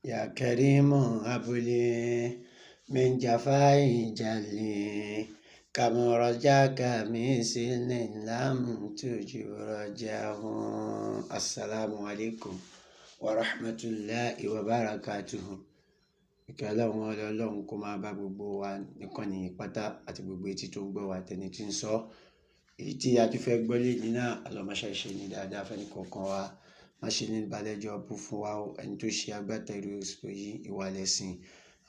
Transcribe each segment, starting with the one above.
يا كريم هب لي من جفاء جلي كما رجاك من سن لم تجب رجاه. السلام عليكم ورحمة الله وبركاته. Ìkẹ́ Ọlọ́run Ọlọ́run kó máa bá gbogbo wa nìkan ní pátá àti gbogbo etí tó ń gbọ́ wa tẹni tí ń sọ. Èyí tí a tún fẹ́ gbọ́ lẹ́yìn náà ọlọ́mọṣẹ́ ṣe ní dáadáa fẹ́ni kọ̀ọ̀kan wa. Má ṣe ní ìbálẹ́jọ́ bú fún wa ẹni tó ṣe agbátẹrù ètò yìí ìwà lẹ́sìn.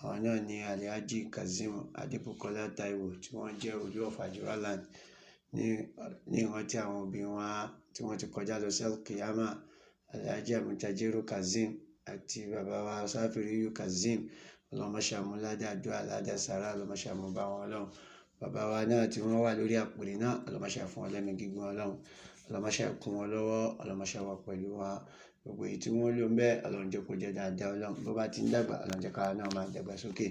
Àwọn náà ni Alhaji Kazeem Adébùkọ́lá Táíwò tí wọ́n jẹ́ Olú of Ajuraland ní ìrántí àwọn òbí wọn tí wọ́n ti kọjá lọ sí Al-Qiyama, Alhaji Mutajiru Kazeem àti bàbá wa Sáfìríyù Kazeem. Ọlọ́mọṣẹ́ àmúládé àdúrà aládé sàrà ọlọ́mọṣẹ́ àmúbá wọn Ọlọ́run. Bàbá wa náà tí wọ́n wà lórí àpèrè náà ọlọ́mọṣẹ́ fún ọlẹ́mì gígùn Ọlọ́run. Ọlọ́mọṣẹ́ kún wọn lọ́wọ́, ọlọ́mọṣẹ́ wà pẹ̀lú wa. Gbogbo èyí tí wọ́n lò ń bẹ́ Ọlọ́run jẹ́ kó jẹ́ dáadáa Ọlọ́run. Bó bá ti ń dàgbà Ọlọ́run jẹ́ káwa náà máa dàgbà sókè.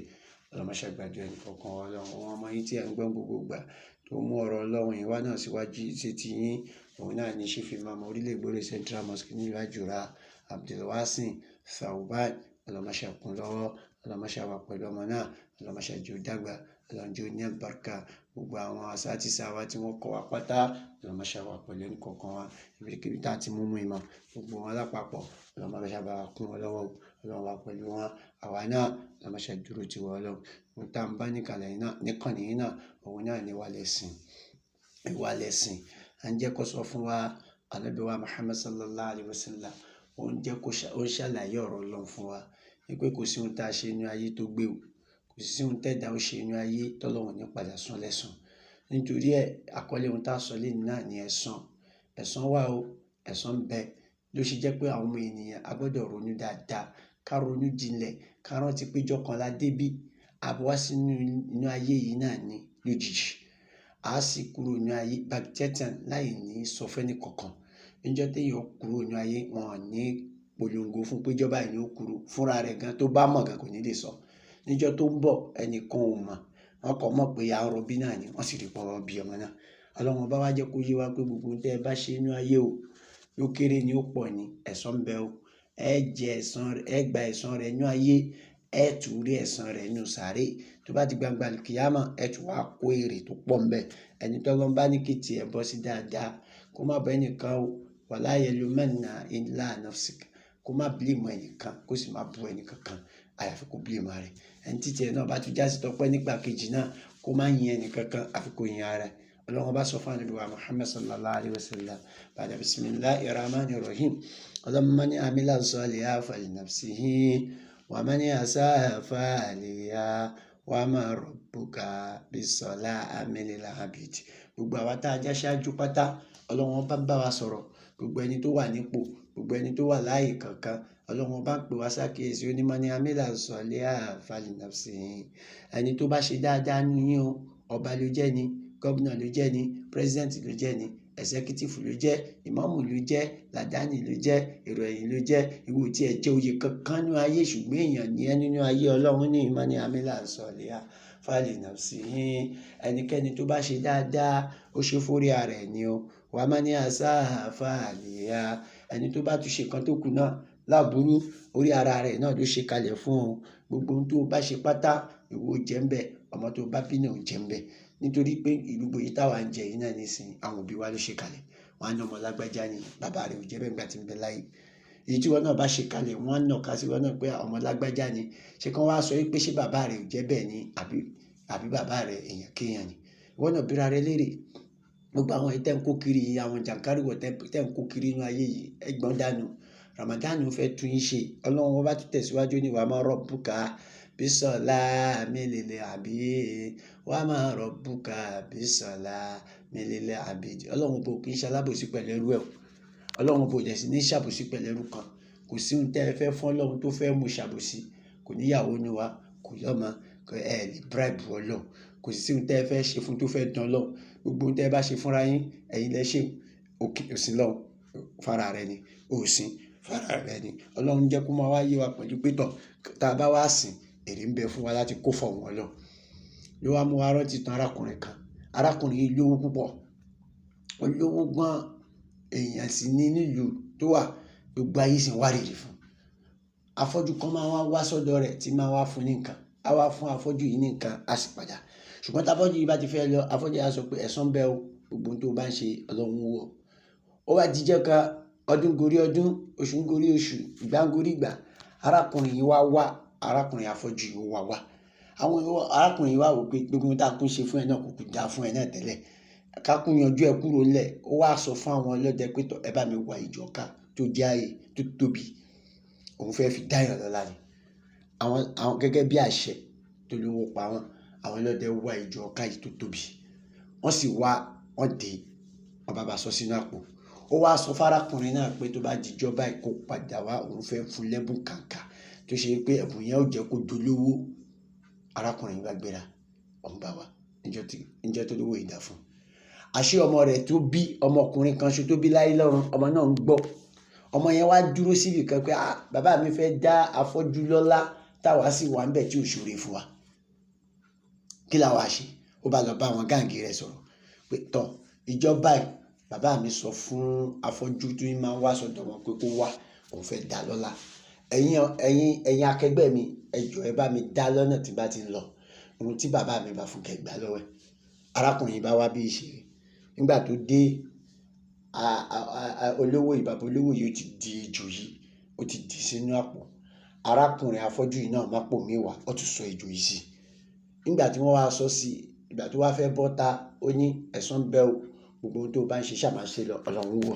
Ọlọ́mọṣẹ́ gbàdúrà ẹnì kọ̀ọ̀kan Ọlọ́run. Àwọn ọmọ yín tí ẹ̀ ń gbọ́n gbogbo gbà tó mú ọ̀rọ̀ Ọlọ́run yìí wá náà síwájú ṣe ti yín. Òun náà ní Chief Imam orílẹ̀ Ìgbòrè Central Mosque ní ìlú Àjùrà, Abdulwasin Sauban. Ọlọ́mọṣẹ́ kún lọ́wọ́, ọlọ́mọṣẹ́ wà pẹ̀lú ọmọ náà, ọlọ́mọṣẹ́ jẹ́ ó dàgbà, ọlọ́run jẹ́ ó ní àlùbáríkà. Gbogbo àwọn asátìsá wa tí wọ́n kọ́ wa pátá ọlọ́mọṣẹ́ wà pẹ̀lú ẹnì kọ̀ọ̀kan wa. Ibikíbi tá a ti mú ìmọ̀ gbogbo wọn lápapọ̀ ọlọ́mọṣẹ́ bá wa kún wọn lọ́wọ́, ọlọ́run wà pẹ̀lú wọn. Àwa náà ọlọ́mọṣẹ́ dúró ti wọ Ọlọ́run. Ohun tá ń bá níkàlẹ̀ náà níkànnì yìí náà òun náà ní ìwà lẹ́sìn. Ìwà lẹ́sìn à ń jẹ́ kó sọ fún wa Ànábì wa Muhammad sallallahu alaihi wasallam. Ó ń jẹ́ kó ṣàlàyé ọ̀rọ̀ Ọlọ́run fún wa pé kò sí ohun tá a ṣe inú ayé tó gbé o, kò sí ohun tẹ́dá ó ṣe inú ayé tọ́lọ́run ní padà san lẹ́san. Nítorí àkọlé ohun tá a sọ lẹ́yìn náà ni ẹ̀san. Ẹ̀san wà o, ẹ̀san ń bẹ. Ló ṣe jẹ́ pé àwọn ọmọ ènìyàn a gbọ́dọ̀ ronú dáadáa, ká ronú jinlẹ̀, ká rántí pé ìjọ kan la débí, a bọ́ wá sínú inú ayé yìí náà ní lójijì. A sì kúrò inú ayé baghtatan láì ní sọ fẹ́ni kankan. Níjọ́ téèyàn kúrò inú ayé wọn ò ní polongo fún pé ìjọba yìí ó kúrò fúnra rẹ̀ gan tó bá mọ̀ gan kò ní lè sọ. Níjọ́ tó ń bọ̀ ẹnìkan ò mọ̀, wọ́n kàn mọ̀ pé à ń rọbí náà ni wọ́n sì rí pọ̀ bí ọmọ náà. Ọlọ́run bá wá jẹ́ kó yé wa pé gbogbo tẹ́ ẹ bá ṣe inú ayé o ló kéré ni ó pọ̀ ni ẹ̀san ń bẹ o. Ẹ jẹ ẹ̀san rẹ̀, ẹ gba ẹ̀san rẹ̀ inú ayé, ẹ tún rí ẹ̀san rẹ̀ inú sàárè. Tó bá ti gbangba Al-Qiyama ẹ tún wá kó èrè tó pọ̀ ń bẹ. Ẹni tọ́lọ́run bá ní kí tiẹ̀ bọ́ sí dáadáa kó má bá ẹnìkan o, wala yalumanna illa nafsik. Kó má blame ẹnìkan kó sì má bú ẹnìkankan àyàfi kó blame rẹ̀. Ẹni tí tiẹ̀ náà bá tún jásí tọpẹ́ nígbà kejì náà kó má yin ẹnìkankan àfi kó yin ara rẹ̀. Ọlọ́run bá sọ fún Ànábì wa Muhammad sallallahu alaihi wasallam ba'da bismillahir rahmanir rahim. Ọlọ́run man amila salihan falinafsihi wa man asaa fa'alayha wa ma rabbuka bis-zallami lil-'abid. Gbogbo àwa tá a já ṣáájú pátá Ọlọ́run bá ń bá wa sọ̀rọ̀. Gbogbo ẹni tó wà nípò, gbogbo ẹni tó wà láàyè kankan Ọlọ́run bá ń pè wá sákìyèsí ó ní man amila salihan falinafsihi. Ẹni tó bá ṣe dáadáa ní yín o, ọba ló jẹ́ ni, gómìnà ló jẹ́ ni, president ló jẹ́ ni, executive ló jẹ́, ìmáàmù ló jẹ́, làdáni ló jẹ́, èrò ẹ̀yìn ló jẹ́, ìwọ tí ẹ jẹ́ oyè kankan nínú ayé ṣùgbọ́n èèyàn ní ẹ nínú ayé Ọlọ́run ní man amila salihan falinafsihi. Ẹnikẹ́ni tó bá ṣe dáadáa ó ṣe fórí ara ẹ̀ ni o. Wa man asaa fa'alayha. Ẹni tó bá tún ṣe kan tó kù náà láburú orí ara rẹ̀ náà ló ṣe kalẹ̀ fún o. Gbogbo ohun tó bá ṣe pátá ìwọ jẹ́ ń bẹ, ọmọ tó bá bí náà jẹ́ ń bẹ. Nítorí pé ìlúgbò yìí táwa ń jẹ yìí náà nísìnyí àwọn òbí wa ló ṣe kalẹ̀. Wọ́n á ná ọmọ lágbájá ni bàbá rẹ̀ ò jẹ́ bẹ́ẹ̀ nígbà tí ń bẹ láyé. Èyí tí wọ́n náà bá ṣe kalẹ̀ wọ́n á nà ká sí wọn náà pé ọmọ lágbájá ni. Ṣé kí wọ́n wá sọ pé ṣé bàbá rẹ̀ ò jẹ́ bẹ́ẹ̀ ni àbí bàbá rẹ̀ èèyàn kéèyàn ni. Wọ́n náà bíra rẹ̀ léèrè. Gbogbo àwọn ìtẹ́ ń kó kiri yìí, àwọn jàǹkáríwọ̀ tẹ́ ń kó kiri inú ayé yìí ẹgbọ́n dànù. Ramadan fẹ́ tún yín ṣe. Ọlọ́run bá tún tẹ̀síwájú ní wa ma rabbuka bis-zallami lil-'abid. Wa ma rabbuka bis-zallami lil-'abid. Ọlọ́run bò kí ń ṣe alábòsí pẹ̀lú ẹrú ẹ̀ o. Ọlọ́run bò dẹ̀ sí ní ṣàbòsí pẹ̀lú ẹrú kan. Kò sí ohun tẹ́ ẹ fẹ́ fún Ọlọ́run tó fẹ́ mú ṣàbòsí. Kò níyàwó ní wa, kò lọ́mọ, ẹ lè bribe Ọlọ́run. Kò sí ohun tẹ́ ẹ fẹ́ ṣe fún tó fẹ́ dán Ọlọ́run. Gbogbo ohun tẹ́ ẹ bá ṣe fúnra yín ẹ̀yin lẹ ṣe òsín lọ́hùn fara rẹ ni, òsín fara rẹ ni. Ọlọ́run jẹ́ kó máa wá yé wa pẹ̀lú pé tọ̀ tá a bá wá sìn èrè ń bẹ fún wa láti kó fọ̀ wọ́n lọ. Ló wá mú wa rántí tán arákùnrin kan. Arákùnrin yìí lówó púpọ̀, olówó gbọ́n èèyàn sì ní nílùú tó wà gbogbo ayé sì ń wárìrì fún. afọ́jú kan máa wá sọ́dọ̀ rẹ̀ tí máa wá fún ní nǹkan, á wá fún afọ́jú yìí ní nǹkan á sì padà. Ṣùgbọ́n tí afọ́jú yìí bá ti fẹ́ lọ, afọ́jú yìí á sọ pé ẹ̀san bẹ́ o, gbogbo tó bá ń ṣe Ọlọ́run wò. Ó wá dijọ́ kan, ọdún gorí ọdún, oṣù gorí oṣù, ìgbà gorí ìgbà, arákùnrin yìí wá arákùnrin afọ́jú yìí wá. Àwọn arákùnrin yìí wá wò pé gbogbo tá a kún ṣe fún ẹ náà kò kù dá fún ẹ náà tẹ́lẹ̀, ká kún yanjú ẹ kúrò ńlẹ̀. Ó wá sọ fún àwọn ọlọ́dẹ pé ẹ bá mi wá ìjọka tó jẹ́ ààyè tó tóbi, òun fẹ́ fi dáyàn lọ́lá ni. Àwọn gẹ́gẹ́ bí àṣẹ tó lówó pa wọ́n, àwọn ọlọ́dẹ wá ìjọka yìí tó tóbi, wọ́n sì wọ́n dé, wọ́n bá sọ sínú àpò. Ó wá sọ fárákùnrin náà pé tó bá dijọ́ báyìí kó padà wá, òun fẹ́ fún lẹ́bùn kàǹkà tó ṣe pé ẹ̀bùn yẹn ó jẹ́ kó dolówó. Arákùnrin bá gbéra, òun bá wá níjọ́ tó lówó ìdá fún. Àṣé ọmọ rẹ̀ tó bí, ọmọkùnrin kan ṣo tó bí láyé lọ́run, ọmọ náà ń gbọ́. Ọmọ yẹn wá dúró síbi kan pé bàbá mi fẹ́ dá afọ́jú lọ́lá, táwa sì wà ń bẹ̀ tí ò ṣoore fún wa. Kí la wá ṣe? Ó bá lọ bá àwọn gáǹgì rẹ̀ sọ̀rọ̀ pé ìjọba yìí bàbá mi sọ fún afọ́jú tó máa ń wá sọ́dọ̀ wọn pé kó wá, òun fẹ́ dá lọ́lá. Ẹ̀yin akẹgbẹ́ mi, ẹ jọ̀ọ́ ẹ bá mi dá lọ́nà tí bá ti ń lọ, ohun tí bàbá mi bá fún kẹgbà lọ́wọ́ ẹ̀. Arákùnrin bá wá bí ìṣeré. Nígbà tó dé, bàbá olówó yìí ó ti di ejò yìí, ó ti dì sínú àpò. Arákùnrin afọ́jú yìí náà mápò mi wá, ó tún sọ ejò yìí sí. Nígbà tí wọ́n wá sọ sí, ìgbà tó wá fẹ́ bọ́ta, ó ní ẹ̀san bẹ́ o, gbogbo ohun tó bá ń ṣe ṣáà máa ṣe lọ, Ọlọ́run wò.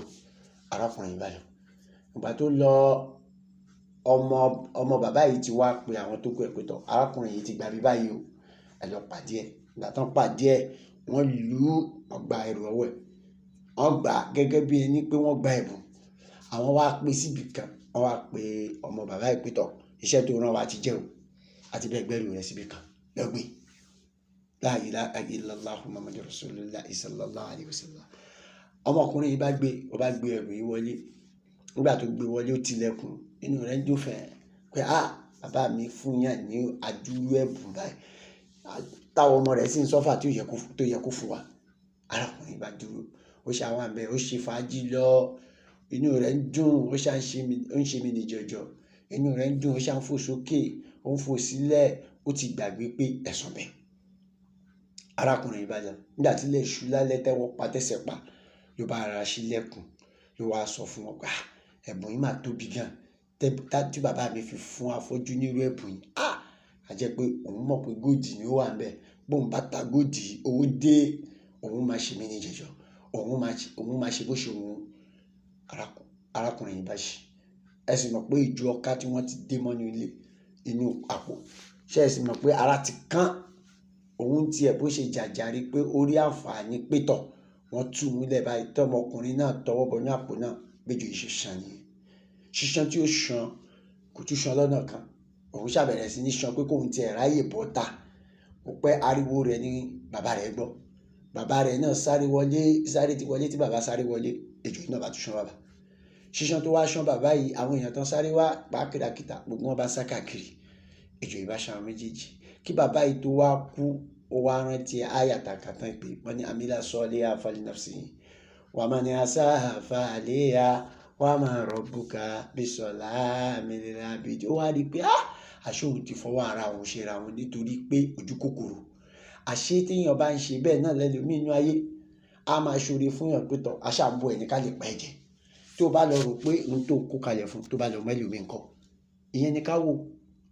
Arákùnrin bá lọ. Ìgbà tó lọ, ọmọ bàbá yìí ti wá pe àwọn tó kù ẹ̀ pé arákùnrin yìí ti gbà bí báyìí o, ẹ lọ pàdé ẹ̀. Ìgbà tán pàdé ẹ̀, wọ́n lù ú, wọ́n gba ẹrù ọwọ́ ẹ̀, wọ́n gbà gẹ́gẹ́ bí ẹni pé wọ́n gba ẹ̀bùn. Àwọn wá pé síbi kan, wọ́n wá pe ọmọ bàbá yìí pé iṣẹ́ tó rán wa ti jẹ́ o, àti bẹ́ẹ̀ gbẹ́rù rẹ̀ síbi kan lọ́gbìn. La ilaha illallah Muhammadur Rasulullah sallallahu alaihi wasallam. Ọmọkùnrin yìí bá gbé ẹrù yìí wọlé. Nígbà tó gbé wọlé, ó tilẹ̀kùn, inú rẹ̀ ń dùn fẹ́ pé bàbá mi fún yàn ní adúrú ẹ̀bùn báyìí, táwọn ọmọ rẹ̀ sì ń sọ́fà tó yẹ kó fún wa. Arákùnrin bá dúró, ó ṣàwọn àbẹ̀, ó ṣe fàájì lọ, inú rẹ̀ ń dùn, ó ń ṣe mí ní jọjọ, inú rẹ̀ ń dùn, ó ṣàn fò sókè, ó ń fò sílẹ̀, ó ti gbàgbé pé ẹ̀san bẹ́. Arákùnrin bá lọ. Nígbà tí ilẹ̀ ṣú lálẹ́ tẹ́wọ́ pa tẹ́sẹ̀ pa, ló bá ara ṣílẹ̀kùn, ló wá sọ fún wọn pé ẹ̀bùn yìí máa tóbi gan, tí bàbá mi fi fún afọ́jú nírú ẹ̀bùn yìí. A jẹ́ pé òun mọ̀ pé góòdì ni ó wà ń bẹ̀, bóun bá ta góòdì, owó dé, òun máa ṣe mí ní jẹjọ, òun máa ṣe bó ṣe òun. Arákùnrin yìí bá ṣe. Ẹ sì mọ̀ pé ìjọ ọká tí wọ́n ti dé mọ́nú ilé, inú àpò. Ṣé ẹ sì mọ̀ pé ara ti kán, òun tiẹ̀ bó ṣe jàjàre pé ó rí àǹfààní pétọ̀, wọ́n tú múlẹ̀ báyìí, tọmọkùnrin náà tọwọ́ bọnú àpò náà, béjò yìí ṣe ṣan nìyẹn. Ṣíṣan tí ó ṣan kò tún ṣan lọ́nà kan, òun ṣàbẹ̀rẹ̀ sí ní ṣan pé kóun tiẹ̀ ráyè bọ́ta. Kò pẹ́, ariwo rẹ̀ ní bàbá rẹ̀ gbọ́. Bàbá rẹ̀ náà sáré ti wọlé, tí bàbá sáré wọlé, ejò yìí náà bá tún ṣan bàbá. Ṣíṣan tó wá ṣan bàbá yìí, àwọn èèyàn tán sáré wá pàákìràkìtà, gbogbo wọn bá sá káàkiri, ejò yìí bá ṣan àwọn méjèèjì. Kí bàbá yìí tó wá kú, ó wá rántí àyàtà kàtàn pé wọ́n ní amílà sọ́ọ́lẹ́yà falinafsihi wa man asaha fa'alayha wa ma rabbuka bisollamil lil abid. Ó wá rí i pé àṣé òun ti fọwọ́ ara òun ṣe ra òun nítorí pé ojú kòkòrò. Àṣé téèyàn bá ń ṣe bẹ́ẹ̀ náà lẹ́lòmíì inú ayé, a máa ṣoore fún yàn pé aṣáàbò ẹni ká lè pa ẹ̀jẹ̀. Tó bá lọ rò pé ohun tó kó kalẹ̀ fún, tó bá lọ mẹ́lì omi nǹkan, ìyẹn ni ká wò.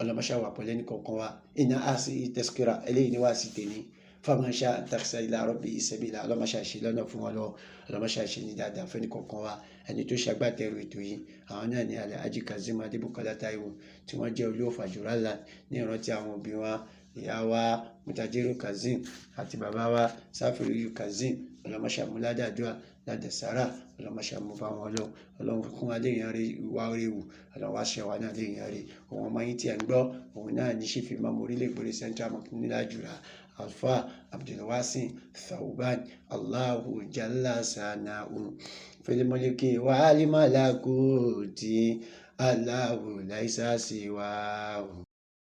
Ọlọ́mọṣá wà pẹ̀lú ẹnì kọ̀ọ̀kan wa. Inna hadhihi tazkira, eléyìí ni wá sí tèmi. Faman sha'a ittakhadha ila rabbihi sabila. Ọlọ́mọṣá ṣe lọ́nà fún wọn lọ, ọlọ́mọṣá ṣe ní dáadáa fún ẹnì kọ̀ọ̀kan wa. Ẹni tó ṣagbátẹrù ètò yìí, àwọn náà ni Alhaji Kazeem Adébùkọ́lá Táíwò, tí wọ́n jẹ́ olóòfà Jurala ní ìrántí àwọn òbí wa, ìyá wa Mutajiru Kazeem àti bàbá wa Safiru Kazeem. Ọlọ́mọṣá mú ládàdúrà ládàsára, ọlọ́mọṣá mú bá wọn lọ, ọlọ́run fún wa léèyàn rí wá réwù, ọlọ́run wá ṣe wa náà léèyàn rí. Òun ọmọ yín tí ẹ̀ ń gbọ́, òun náà ní Chief Imam orílẹ̀-èdè Central Mosque Nílájùrà, Alfa Abdulwasin Thawban, Allahu Jalla Sana'u fil mulki wal malakuti, Allahu laisa siwahu.